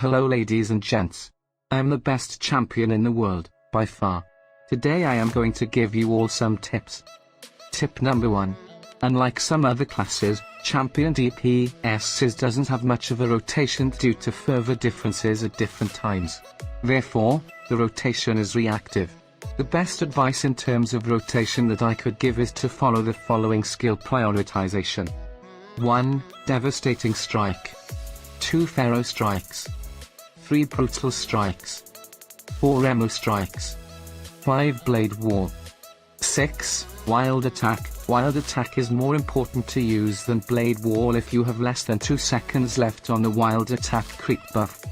Hello ladies and gents. I'm the best champion in the world, by far. Today I am going to give you all some tips. Tip number 1. Unlike some other classes, champion DPS doesn't have much of a rotation due to further differences at different times. Therefore, the rotation is reactive. The best advice in terms of rotation that I could give is to follow the following skill prioritization. 1. Devastating Strike. 2. Pharaoh Strikes. 3. Brutal Strikes. 4. Remo Strikes. 5. Blade Wall. 6. Wild Attack. Wild Attack is more important to use than Blade Wall if you have less than 2 seconds left on the Wild Attack creep buff.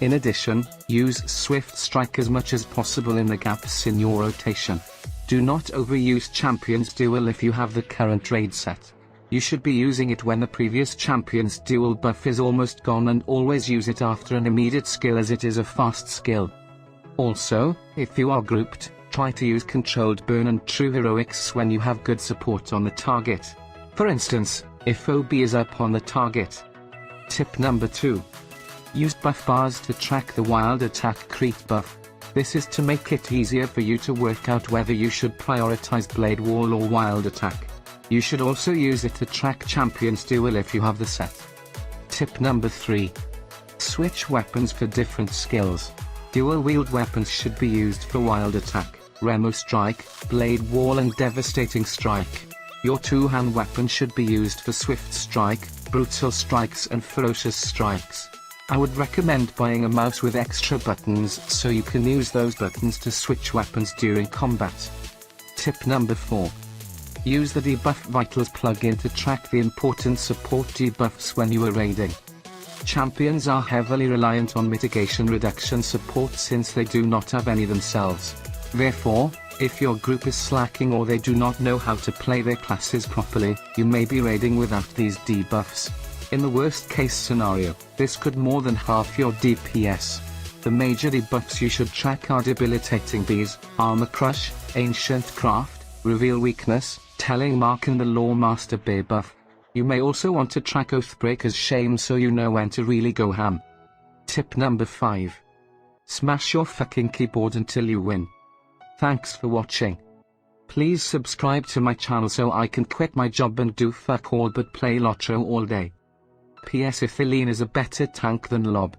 In addition, use Swift Strike as much as possible in the gaps in your rotation. Do not overuse Champion's Duel if you have the current raid set. You should be using it when the previous Champion's Duel buff is almost gone, and always use it after an immediate skill as it is a fast skill. Also, if you are grouped, try to use Controlled Burn and True Heroics when you have good support on the target. For instance, if OB is up on the target. Tip number 2. Use buff bars to track the Wild Attack creep buff. This is to make it easier for you to work out whether you should prioritize Blade Wall or Wild Attack. You should also use it to track Champion's Duel if you have the set. Tip number 3. Switch weapons for different skills. Dual wield weapons should be used for Wild Attack, Remo Strike, Blade Wall and Devastating Strike. Your two-hand weapon should be used for Swift Strike, Brutal Strikes and Ferocious Strikes. I would recommend buying a mouse with extra buttons so you can use those buttons to switch weapons during combat. Tip number 4. Use the Debuff Vitals plugin to track the important support debuffs when you are raiding. Champions are heavily reliant on mitigation reduction support since they do not have any themselves. Therefore, if your group is slacking or they do not know how to play their classes properly, you may be raiding without these debuffs. In the worst case scenario, this could more than half your DPS. The major debuffs you should track are Debilitating Bees, Armor Crush, Ancient Craft, Reveal Weakness, Telling Mark and the Lawmaster Bear buff. You may also want to track Oathbreaker's Shame so you know when to really go ham. Tip number 5. Smash your fucking keyboard until you win. Thanks for watching. Please subscribe to my channel so I can quit my job and do fuck all but play Lotro all day. PS, if Eileen is a better tank than Lob.